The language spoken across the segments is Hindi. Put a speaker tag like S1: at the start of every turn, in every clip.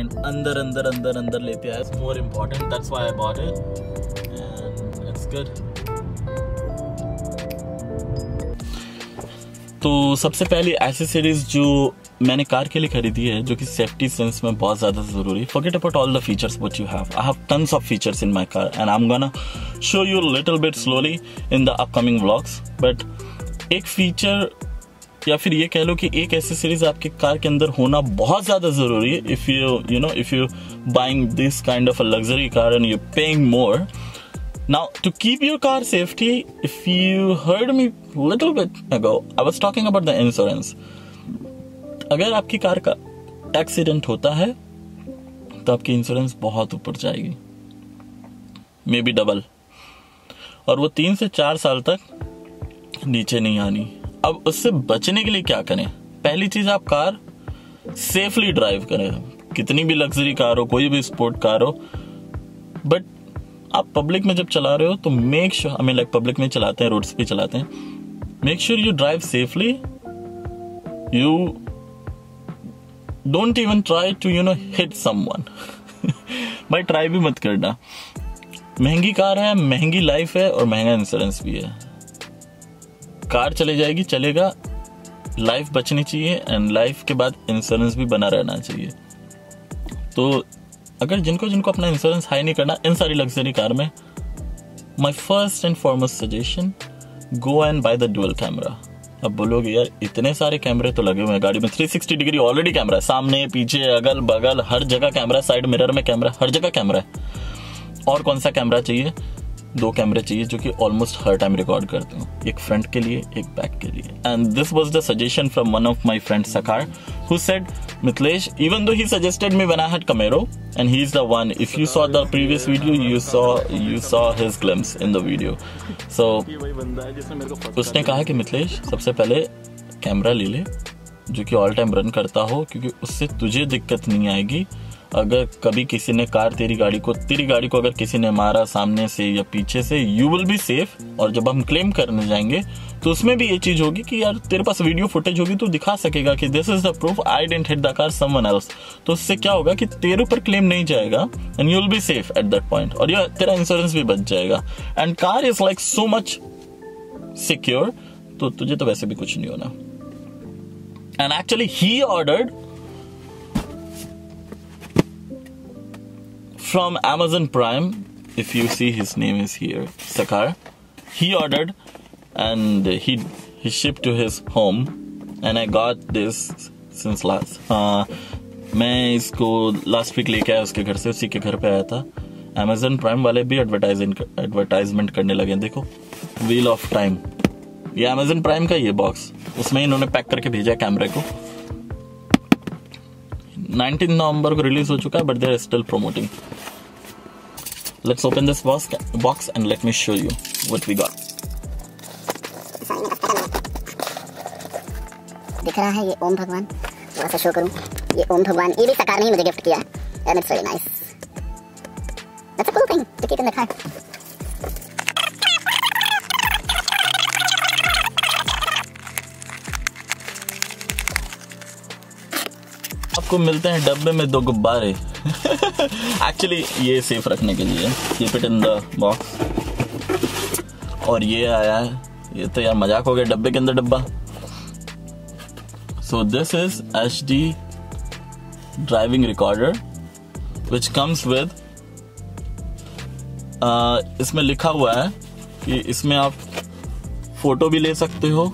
S1: क्लाइंट अंदर अंदर अंदर अंदर लेते आए. It's more important. That's why I bought it. And it's good. तो सबसे पहली एसेसरीज जो मैंने कार के लिए खरीदी है, जो कि सेफ्टी सेंस में बहुत ज़्यादा ज़रूरी. Forget about all the features what you have. I have tons of features in my car and I am gonna show you little bit slowly in the upcoming vlogs. But एक फीचर या फिर ये कह लो कि एक एसेसरीज आपके कार के अंदर होना बहुत ज़्यादा ज़रूरी है. If you buying this kind of a luxury car and you paying more. Now, to keep your car safety, if you heard me little bit ago, I was talking about the insurance. अगर आपकी कार का एक्सीडेंट होता है तो आपकी इंश्योरेंस बहुत ऊपर जाएगी, मे बी डबल, और वो 3 से 4 साल तक नीचे नहीं आनी. अब उससे बचने के लिए क्या करें? पहली चीज, आप कार सेफली ड्राइव करें. कितनी भी लग्जरी कार हो, कोई भी स्पोर्ट कार हो, बट आप पब्लिक में जब चला रहे हो तो मेक श्योर, लाइक पब्लिक में चलाते हैं, रोड्स पे चलाते हैं, make sure you drive safely. You don't even try to hit someone. भाई ट्राई भी मत करना. महंगी कार है, महंगी लाइफ है और महंगा इंश्योरेंस भी है. कार चले जाएगी, चलेगा, लाइफ बचनी चाहिए एंड लाइफ के बाद इंश्योरेंस भी बना रहना चाहिए. तो अगर जिनको अपना इंश्योरेंस हाई नहीं करना इन सारी लग्जरी कार में, my first and foremost suggestion, go and by the dual camera. अब बोलोगे यार इतने सारे कैमरे तो लगे हुए हैं गाड़ी में, 360 डिग्री ऑलरेडी कैमरा है, सामने पीछे अगल बगल हर जगह कैमरा, साइड मिरर में कैमरा, हर जगह कैमरा है. और कौन सा कैमरा चाहिए? 2 कैमरे चाहिए जो कि ऑलमोस्ट हर टाइम रिकॉर्ड करते हो, एक फ्रंट के लिए, एक बैक के लिए. And this was the suggestion from one of my friend Sakar, who said, Mitlesh, even though he suggested me when I had Camaro, and he is the one, if you saw the previous video, you saw his glimpse in the video. So उसने कहा कि मिथलेश सबसे पहले कैमरा ले ले जो कि ऑल टाइम रन करता हो, क्योंकि उससे तुझे दिक्कत नहीं आएगी. अगर कभी किसी ने तेरी गाड़ी को अगर किसी ने मारा सामने से या पीछे से, यू विल बी सेफ. और जब हम क्लेम करने जाएंगे तो उसमें भी ये चीज होगी कि यार तेरे पास वीडियो फुटेज होगी, तो दिखा सकेगा कि this is the proof, I didn't hit the car, someone else. तो उससे क्या होगा कि तेरे ऊपर क्लेम नहीं जाएगा and you will be safe at that point, और तेरा इंश्योरेंस भी बच जाएगा. And car is like so much secure, तो तुझे तो वैसे भी कुछ नहीं होना. And actually he ordered from Amazon Prime. If you see, his name is here, Sakar. He ordered and he shipped to his home and I got this since last. मैं इसको लास्ट वीक लेके आया उसके घर से, उसी के घर पे आया था. Amazon Prime वाले भी एडवर्टाइजमेंट करने लगे. देखो, व्हील ऑफ टाइम, ये Amazon Prime का ये बॉक्स, उसमें इन्होंने पैक करके भेजा कैमरे को. 19 नवंबर को रिलीज हो चुका है, but they are still promoting. Let's open this box and let me show you what we got.
S2: दिख रहा है ये ओम भगवान, थोड़ा सा शो करूं. ये ओम भगवान, ये भी Sakar ने ही मुझे गिफ्ट किया है and it's very nice. That's a cool thing to keep in the car.
S1: आपको मिलते हैं डब्बे में 2 गुब्बारे. एक्चुअली ये सेफ रखने के लिए, keep it in the box. और ये आया है, ये तो यार मजाक हो गया, डब्बे के अंदर डब्बा. So this is HD driving recorder which comes with, इसमें लिखा हुआ है कि इसमें आप फोटो भी ले सकते हो,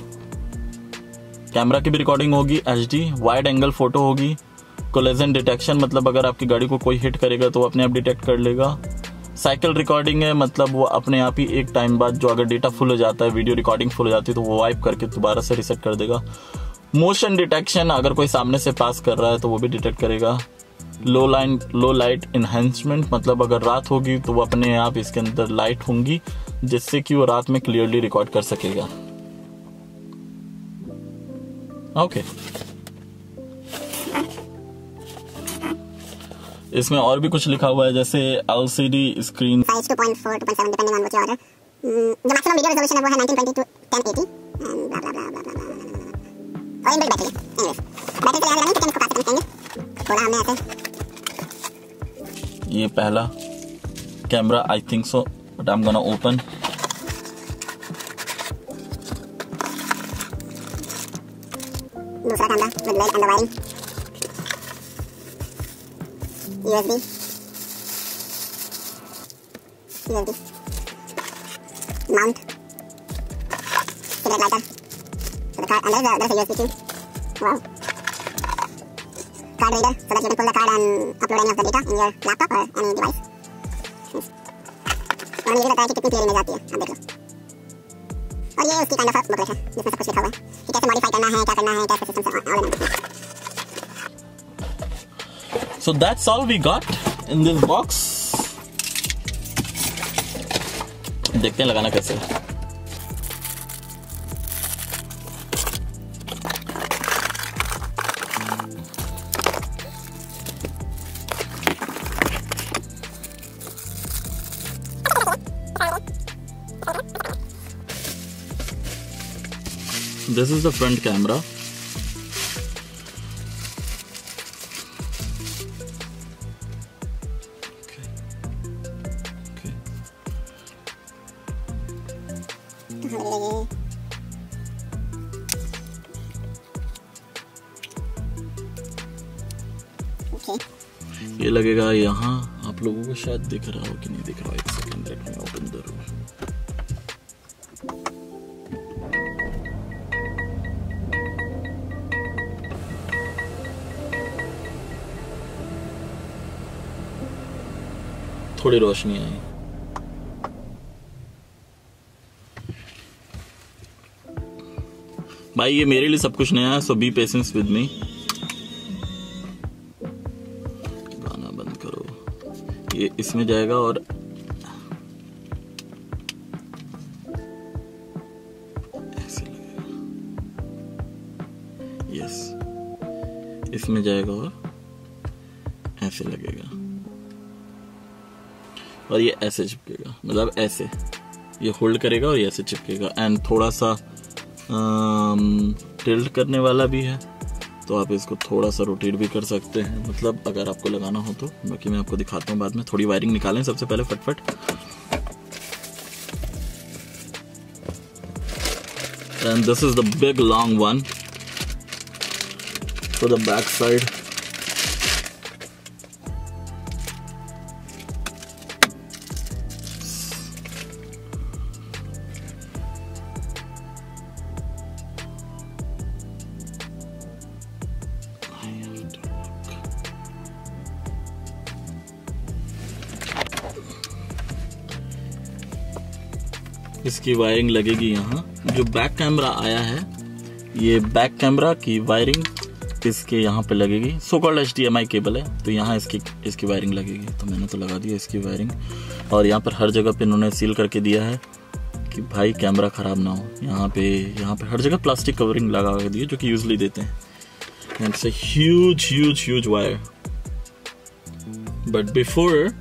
S1: कैमरा की भी रिकॉर्डिंग होगी, HD वाइड एंगल फोटो होगी, कोलिजन डिटेक्शन, मतलब अगर आपकी गाड़ी को कोई हिट करेगा तो वो अपने आप डिटेक्ट कर लेगा. साइकिल रिकॉर्डिंग है, मतलब वो अपने आप ही एक टाइम बाद जो अगर डेटा फुल हो जाता है, वीडियो रिकॉर्डिंग फुल हो जाती है, तो वो वाइप करके दोबारा से रिसेट कर देगा. मोशन डिटेक्शन, अगर कोई सामने से पास कर रहा है तो वो भी डिटेक्ट करेगा. लो लाइट इनहेंसमेंट, मतलब अगर रात होगी तो वो अपने आप इसके अंदर लाइट होंगी जिससे कि वो रात में क्लियरली रिकॉर्ड कर सकेगा. ओके. इसमें और भी कुछ लिखा हुआ है, जैसे LCD screen
S2: size 2.4 2.7 depending on what you order. जो मैक्सिमम वीडियो रेजोल्यूशन है वो है 1920 to 1080 एंड ब्ला ब्ला ब्ला ब्ला. और इनबिल्ट बैटरी है. एनीवेज, बैटरी के लिए रनिंग कितने को पास करेंगे, थोड़ा हमने ऐसे
S1: ये पहला camera I think so, but I am gonna open.
S2: दूसरा camera with LED and wiring, USB mount, cigarette lighter, so the card, and there's a USB too. Wow. Card reader, so that you can pull the card and upload any of the data in your laptop or any device. और मुझे बताया कि कितनी क्लियर इमेज आती है, आप देख लो। और ये उसकी काइंड ऑफ बुकलेट है जिसमें सब कुछ लिखा हुआ है कि कैसे मॉडिफाई करना है, क्या करना है, कैसे सिस्टम से all and.
S1: So that's all we got in this box. देखते हैं लगाना कैसे है। This is the front camera. ये लगेगा यहाँ, आप लोगों को शायद दिख रहा हो कि नहीं दिख रहा। एक second, let me open the room. थोड़ी रोशनी आई। भाई ये मेरे लिए सब कुछ नया है, सो बी पेशेंस विद मी। गाना बंद करो। ये इसमें जाएगा और ऐसे लगेगा। यस, इसमें जाएगा और ऐसे लगेगा और ये ऐसे चिपकेगा, मतलब ऐसे ये होल्ड करेगा और ये ऐसे चिपकेगा। एंड थोड़ा सा टिल्ट करने वाला भी है, तो आप इसको थोड़ा सा रोटेट भी कर सकते हैं, मतलब अगर आपको लगाना हो तो। बाकी मैं आपको दिखाता हूँ बाद में। थोड़ी वायरिंग निकालें सबसे पहले फटफट। And this is the big long one for the back side. इसकी वायरिंग लगेगी यहाँ। जो बैक कैमरा आया है, ये बैक कैमरा की वायरिंग इसके यहाँ पे लगेगी। सो कॉल्ड HDMI केबल है, तो यहाँ इसकी वायरिंग लगेगी। तो मैंने तो लगा दिया इसकी वायरिंग। और यहाँ पर हर जगह पे इन्होंने सील करके दिया है कि भाई कैमरा खराब ना हो। यहाँ पे हर जगह प्लास्टिक कवरिंग लगा दी है, जो कि यूजली देते हैं। And it's a huge wire. But before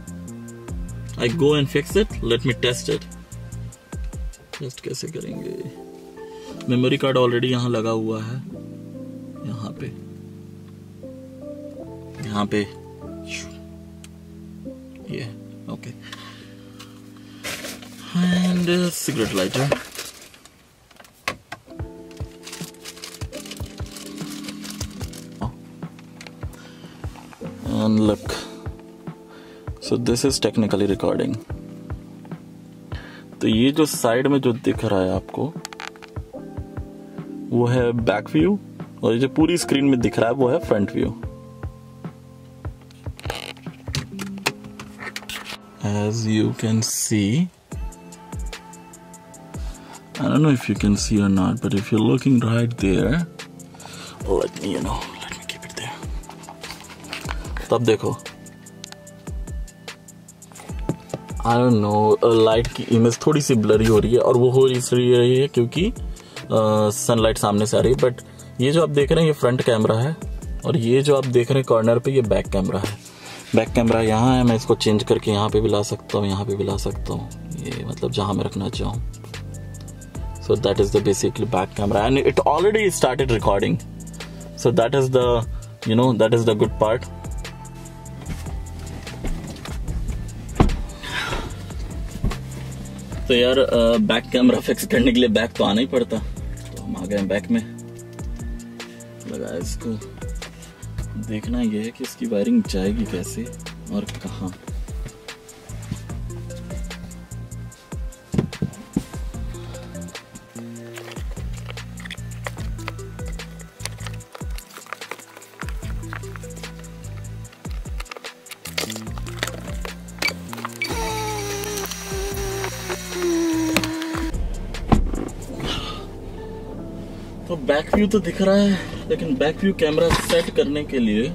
S1: I go and fix it, let me test it. Test कैसे करेंगे? मेमोरी कार्ड ऑलरेडी यहाँ लगा हुआ है, यहाँ पे ये okay. And cigarette lighter. And look, so this is technically recording. तो ये जो साइड में जो दिख रहा है आपको, वो है बैक व्यू, और ये जो पूरी स्क्रीन में दिख रहा है वो है front view. As you can see, I don't know if you can see or not, but if you're looking right there, let me keep it there. तब देखो, I don't know, लाइट की इमेज थोड़ी सी ब्लरी हो रही है, और वो हो रही है क्योंकि सनलाइट सामने से आ रही है। बट ये जो आप देख रहे हैं, ये फ्रंट कैमरा है, और ये जो आप देख रहे हैं कॉर्नर पे, ये बैक कैमरा है। बैक कैमरा यहाँ है, मैं इसको चेंज करके यहाँ पे भी ला सकता हूँ, यहाँ पे भी ला सकता हूँ, ये मतलब जहाँ मैं रखना चाहूँ। So that is the basically back camera, and it already started recording. So that is the good part. तो यार बैक कैमरा फिक्स करने के लिए बैक तो आना ही पड़ता, तो हम आ गए बैक में। लगा इसको देखना ये है कि इसकी वायरिंग जाएगी कैसे और कहाँ। तो बैक व्यू तो दिख रहा है, लेकिन बैक व्यू कैमरा सेट करने के लिए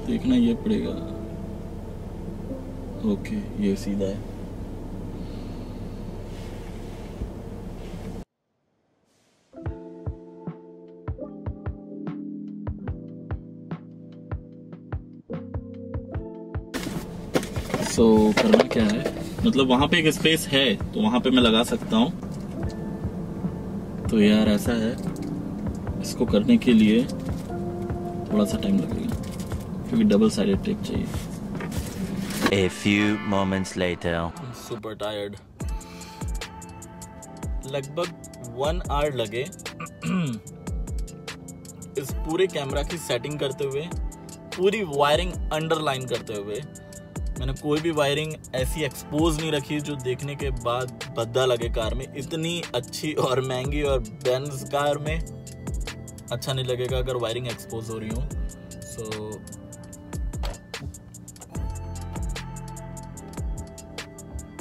S1: देखना ये पड़ेगा। ओके, ये सीधा है। सो करना क्या है, मतलब वहां पे एक स्पेस है तो वहां पे मैं लगा सकता हूँ। तो यार ऐसा है, इसको करने के लिए थोड़ा सा टाइम लगेगा क्योंकि डबल साइडेड टेप चाहिए।
S3: A few moments later.
S1: Super tired. लगभग 1 आवर लगे इस पूरे कैमरा की सेटिंग करते हुए, पूरी वायरिंग अंडरलाइन करते हुए। मैंने कोई भी वायरिंग ऐसी एक्सपोज नहीं रखी जो देखने के बाद भद्दा लगे कार में। इतनी अच्छी और महंगी और बेंज कार में अच्छा नहीं लगेगा अगर वायरिंग एक्सपोज हो रही हो। सो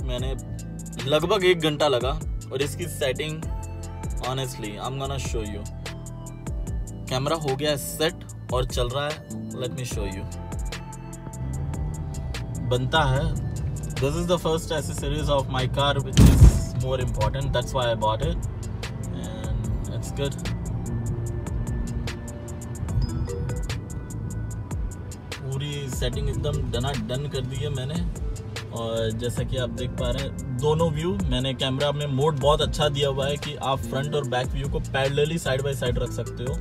S1: मैंने लगभग 1 घंटा लगा और इसकी setting honestly I am gonna show you. Camera हो गया सेट और चल रहा है। Late me show you. बनता है। This is the first accessories of my car which is more important. That's why I bought it and it's good. पूरी सेटिंग एकदम डन कर दी है मैंने। और जैसा कि आप देख पा रहे हैं दोनों व्यू मैंने कैमरा में मोड बहुत अच्छा दिया हुआ है कि आप फ्रंट और बैक व्यू को पैरेलली साइड बाय साइड रख सकते हो।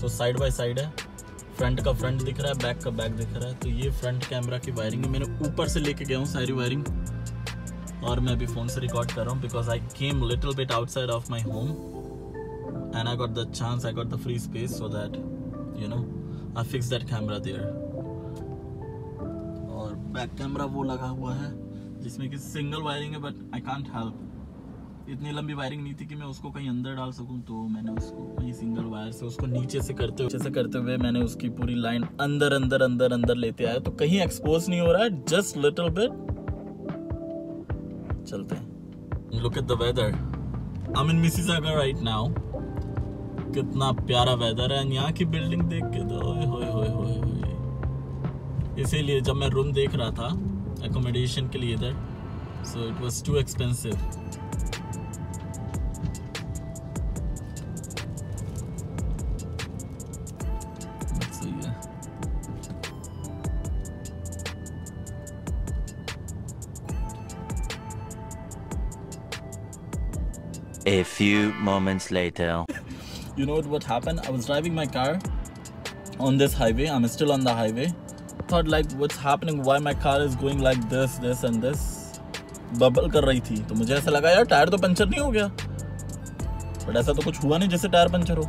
S1: सो साइड बाय साइड है, फ्रंट का फ्रंट दिख रहा है, बैक का बैक दिख रहा है। तो ये फ्रंट कैमरा की वायरिंग है। मैंने ऊपर से लेके गया हूँ सारी वायरिंग और मैं अभी फ़ोन से रिकॉर्ड कर रहा हूँ because I came little bit outside of my home and I got the chance, I got the free space so that you know I fix that camera there. और बैक कैमरा वो लगा हुआ है जिसमें कि सिंगल वायरिंग है बट आई कांट हेल्प। इतनी लंबी वायरिंग नहीं थी कि मैं उसको कहीं अंदर डाल सकूं, तो मैंने उसको कहीं सिंगल वायर से उसको नीचे से करते हुए मैंने उसकी पूरी लाइन अंदर लेते आया। तो कहीं एक्सपोज नहीं हो रहा है, जस्ट लिटिल बिट। चलते हैं। Look at the weather. I am in Mississauga right now. कितना प्यारा वेदर है। यहाँ की बिल्डिंग देख के तो होए। इसीलिए जब मैं रूम देख रहा था एकोमोडेशन के लिए इधर, so it was too expensive.
S3: A few moments later.
S1: You know what happened? I was driving my car on this highway. I'm still on the highway. Thought like, what's happening? Why my car is going like this and this? Bubble कर रही थी, तो मुझे ऐसा लगा यार टायर तो पंचर नहीं हो गया, बट ऐसा तो कुछ हुआ नहीं जैसे टायर पंचर हो।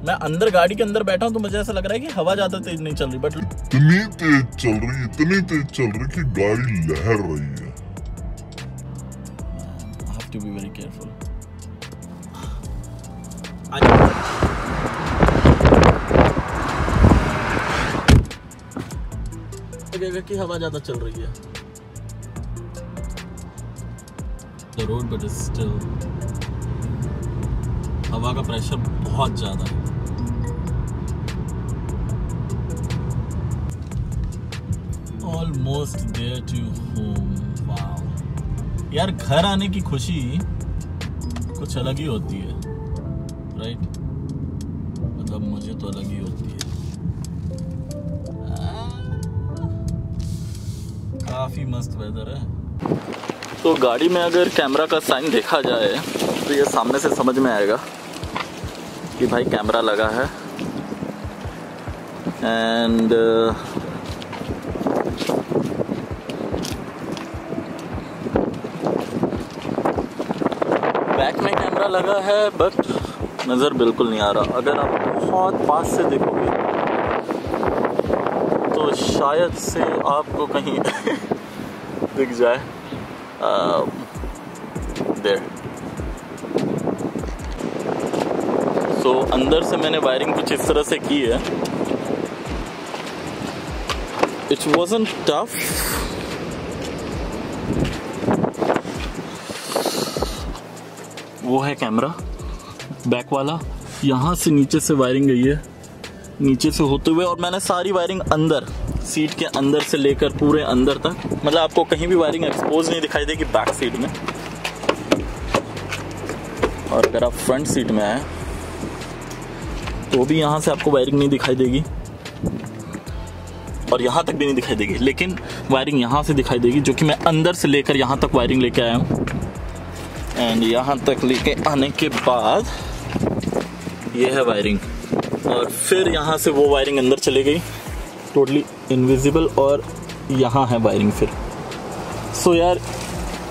S1: मैं अंदर गाड़ी के अंदर बैठा हूँ तो मुझे ऐसा लग रहा है कि हवा ज्यादा तेज नहीं चल रही, बट
S4: इतनी तेज चल रही कि गाड़ी लहर रही है।
S1: to be very careful. लगेगा कि हवा ज्यादा चल रही है। The road but still हवा का प्रेशर बहुत ज्यादा है। Almost there to home. Wow. यार घर आने की खुशी कुछ अलग ही होती है, राइट? मतलब मुझे तो अलग ही होती है। काफी मस्त वेदर है। तो गाड़ी में अगर कैमरा का साइन देखा जाए तो ये सामने से समझ में आएगा कि भाई कैमरा लगा है। एंड कैमरा लगा है बट नज़र बिल्कुल नहीं आ रहा। अगर आप बहुत पास से देखोगे तो शायद से आपको कहीं दिख जाए। देयर। सो अंदर से मैंने वायरिंग कुछ इस तरह से की है। It wasn't tough. वो है कैमरा बैक वाला, यहाँ से नीचे से वायरिंग गई है, नीचे से होते हुए, और मैंने सारी वायरिंग अंदर सीट के अंदर से लेकर पूरे अंदर तक, मतलब आपको कहीं भी वायरिंग एक्सपोज नहीं दिखाई देगी बैक सीट में। और अगर आप फ्रंट सीट में आए तो भी यहाँ से आपको वायरिंग नहीं दिखाई देगी और यहाँ तक भी नहीं दिखाई देगी, लेकिन वायरिंग यहाँ से दिखाई देगी, जो कि मैं अंदर से लेकर यहाँ तक वायरिंग लेके आया हूँ। एंड यहाँ तक लेके आने के बाद ये है वायरिंग, और फिर यहाँ से वो वायरिंग अंदर चली गई टोटली इनविजिबल, और यहाँ है वायरिंग फिर। सो यार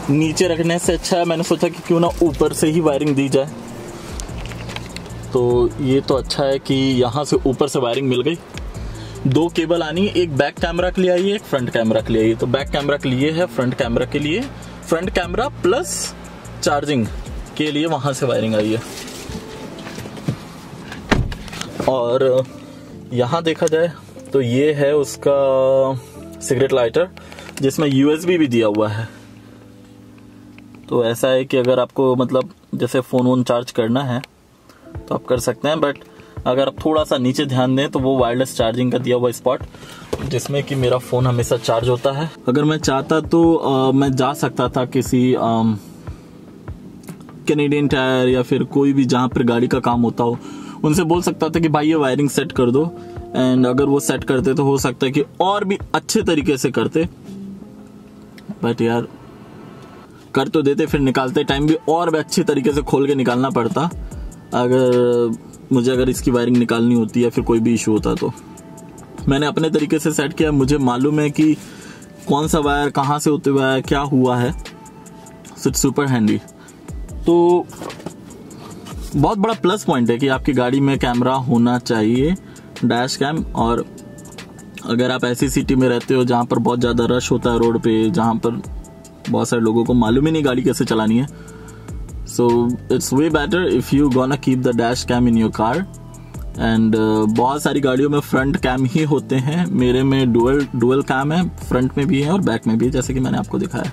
S1: नीचे रखने से अच्छा है, मैंने सोचा कि क्यों ना ऊपर से ही वायरिंग दी जाए। तो ये तो अच्छा है कि यहाँ से ऊपर से वायरिंग मिल गई। 2 केबल आनी, एक बैक कैमरा के लिए आई है, एक फ्रंट कैमरा के लिए आई है। तो बैक कैमरा के लिए है, फ्रंट कैमरा के लिए फ्रंट कैमरा प्लस चार्जिंग के लिए वहाँ से वायरिंग आई है। और यहाँ देखा जाए तो ये है उसका सिगरेट लाइटर, जिसमें USB भी दिया हुआ है। तो ऐसा है कि अगर आपको मतलब जैसे फ़ोन वोन चार्ज करना है तो आप कर सकते हैं, बट अगर आप थोड़ा सा नीचे ध्यान दें तो वो वायरलेस चार्जिंग का दिया हुआ स्पॉट, जिसमें कि मेरा फ़ोन हमेशा चार्ज होता है। अगर मैं चाहता तो मैं जा सकता था किसी कैनेडियन टायर या फिर कोई भी जहाँ पर गाड़ी का काम होता हो, उनसे बोल सकता था कि भाई ये वायरिंग सेट कर दो। एंड अगर वो सेट करते तो हो सकता है कि और भी अच्छे तरीके से करते, बट यार कर तो देते, फिर निकालते टाइम भी और भी अच्छे तरीके से खोल के निकालना पड़ता अगर इसकी वायरिंग निकालनी होती या फिर कोई भी इशू होता। तो मैंने अपने तरीके से सेट किया, मुझे मालूम है कि कौन सा वायर कहाँ से होते हुआ है, क्या हुआ है। So it's super handy. तो बहुत बड़ा प्लस पॉइंट है कि आपकी गाड़ी में कैमरा होना चाहिए, डैश कैम। और अगर आप ऐसी सिटी में रहते हो जहाँ पर बहुत ज़्यादा रश होता है रोड पे, जहाँ पर बहुत सारे लोगों को मालूम ही नहीं गाड़ी कैसे चलानी है, so it's way better if you gonna keep the dash cam in your car. And बहुत सारी गाड़ियों में फ्रंट कैम ही होते हैं, मेरे में डुअल कैम है, फ्रंट में भी है और बैक में भी है, जैसे कि मैंने आपको दिखाया।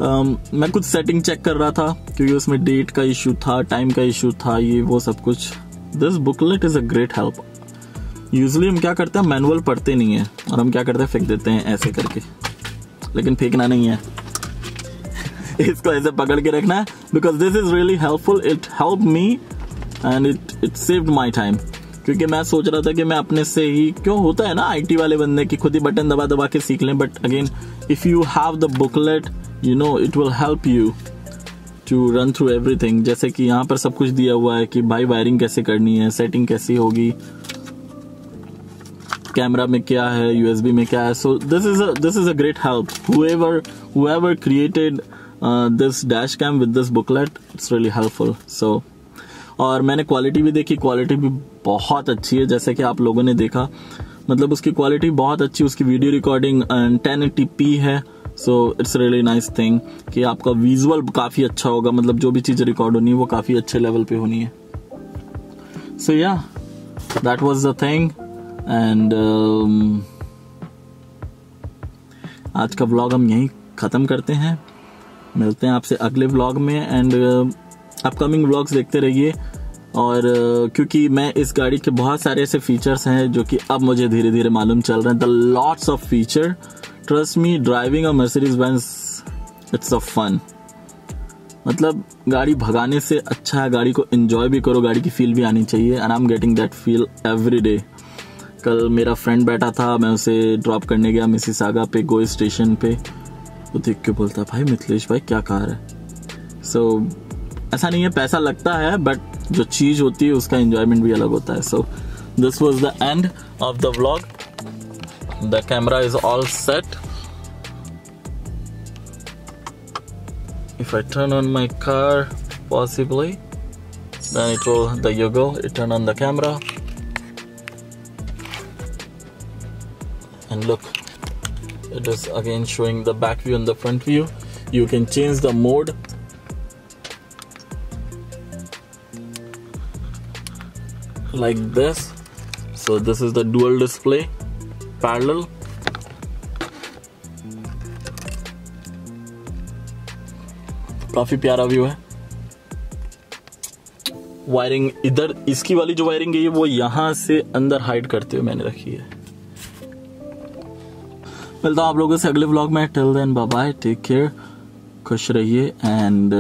S1: मैं कुछ सेटिंग चेक कर रहा था क्योंकि उसमें डेट का इशू था, टाइम का इशू था, ये वो सब कुछ। This booklet is a great help. Usually हम क्या करते हैं, मैनुअल पढ़ते नहीं है और हम क्या करते हैं, फेंक देते हैं ऐसे करके, लेकिन फेंकना नहीं है इसको ऐसे पकड़ के रखना है, because this is really helpful. It help me and it saved my time, क्योंकि मैं सोच रहा था कि मैं अपने से ही, क्यों होता है ना आईटी वाले बंदे की खुद ही बटन दबा दबा के सीख लें, but again if you have the booklet you know it will help you to run through everything. जैसे कि यहाँ पर सब कुछ दिया हुआ है कि भाई वायरिंग कैसे करनी है, सेटिंग कैसी होगी, कैमरा में क्या है, USB में क्या है। So this is a great help. whoever created this dash cam with this booklet, it's really helpful. So और मैंने क्वालिटी भी देखी, क्वालिटी भी बहुत अच्छी है, जैसे कि आप लोगों ने देखा, मतलब उसकी क्वालिटी बहुत अच्छी, उसकी वीडियो रिकॉर्डिंग 1080p है। So it's really nice thing कि आपका विजुअल काफ़ी अच्छा होगा, मतलब जो भी चीज़ रिकॉर्ड होनी है वो काफ़ी अच्छे लेवल पे होनी है। सो या that was the thing. And आज का व्लॉग हम यहीं ख़त्म करते हैं, मिलते हैं आपसे अगले व्लॉग में। एंड अपकमिंग व्लॉग्स देखते रहिए। और क्योंकि मैं इस गाड़ी के बहुत सारे ऐसे फीचर्स हैं जो कि अब मुझे धीरे धीरे मालूम चल रहे हैं, the lots of feature. Trust me, driving a Mercedes Benz it's a fun. मतलब गाड़ी भगाने से अच्छा है गाड़ी को एंजॉय भी करो, गाड़ी की फील भी आनी चाहिए, and I am getting that feel every day. कल मेरा फ्रेंड बैठा था, मैं उसे ड्रॉप करने गया मिसिसागा पे, गोई स्टेशन पे, वो देख के बोलता भाई मिथिलेश भाई क्या कार है। सो ऐसा नहीं है, पैसा लगता है, बट जो चीज होती है उसका एंजॉयमेंट भी अलग होता है। So this was the end of the vlog. The camera is all set. If I turn on my car, possibly. Then it will, there you go, it turn on the camera. And look, it is again showing the back view and the front view. You can change the mode. Like this. So this is the dual display, parallel. काफी प्यारा व्यू है। वायरिंग इधर, इसकी वाली जो वायरिंग है वो यहां से अंदर हाइड करते हुए मैंने रखी है। मिलता हूं आप लोगों से अगले व्लॉग में। Till then bye bye, take care, खुश रहिए। एंड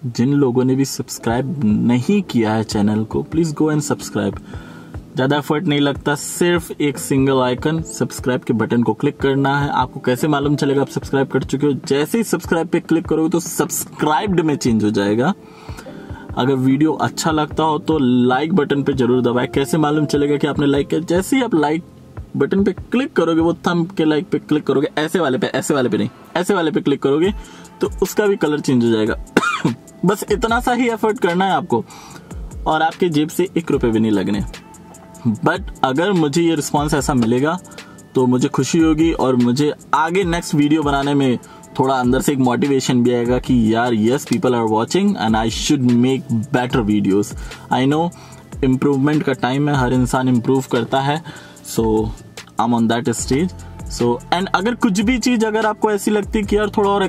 S1: जिन लोगों ने भी सब्सक्राइब नहीं किया है चैनल को, प्लीज गो एंड सब्सक्राइब। ज्यादा एफर्ट नहीं लगता, सिर्फ एक सिंगल आइकन सब्सक्राइब के बटन को क्लिक करना है। आपको कैसे मालूम चलेगा आप सब्सक्राइब कर चुके हो? जैसे ही सब्सक्राइब पे क्लिक करोगे तो सब्सक्राइब्ड में चेंज हो जाएगा। अगर वीडियो अच्छा लगता हो तो लाइक बटन पे जरूर दबाए। कैसे मालूम चलेगा कि आपने लाइक किया? जैसे ही आप लाइक बटन पे क्लिक करोगे, वो थंब के लाइक पे क्लिक करोगे, ऐसे वाले पे नहीं, ऐसे वाले पे क्लिक करोगे तो उसका भी कलर चेंज हो जाएगा। बस इतना सा ही एफर्ट करना है आपको, और आपके जेब से 1 रुपए भी नहीं लगने। बट अगर मुझे ये रिस्पॉन्स ऐसा मिलेगा तो मुझे खुशी होगी, और मुझे आगे नेक्स्ट वीडियो बनाने में थोड़ा अंदर से एक मोटिवेशन भी आएगा कि यार yes, people are watching and I should make better videos. I know improvement का टाइम है, हर इंसान इम्प्रूव करता है। So I am on that stage. So and अगर कुछ भी चीज अगर आपको ऐसी लगती है कि यार थोड़ा और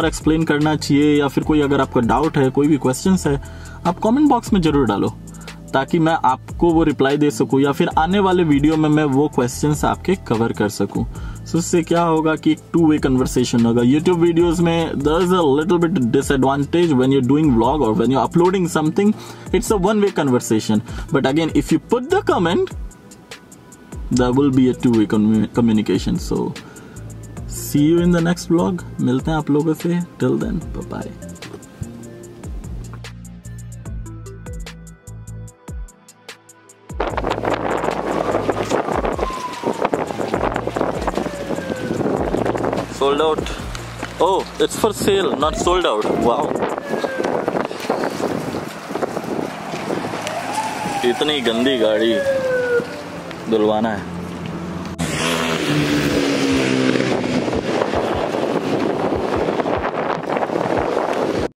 S1: एक्सप्लेन करना चाहिए, या फिर कोई अगर आपका डाउट है, कोई भी क्वेश्चन है, आप कमेंट बॉक्स में जरूर डालो, ताकि मैं आपको वो रिप्लाई दे सकूं, या फिर आने वाले वीडियो में मैं वो क्वेश्चंस आपके कवर कर सकूं। सो इससे क्या होगा कि एक 2-way कन्वर्सेशन होगा। यूट्यूब वीडियोस में there is a little bit disadvantage when you are doing vlog और when you are uploading something, it's a 1-way conversation. But again if you put the comment, there will be a 2-way communication. So see you in the next vlog. मिलते हैं आप लोगों से। Till then, bye bye. Sold out. Oh, it's for sale, not sold out. Wow. इतनी गंदी गाड़ी धुलवाना है।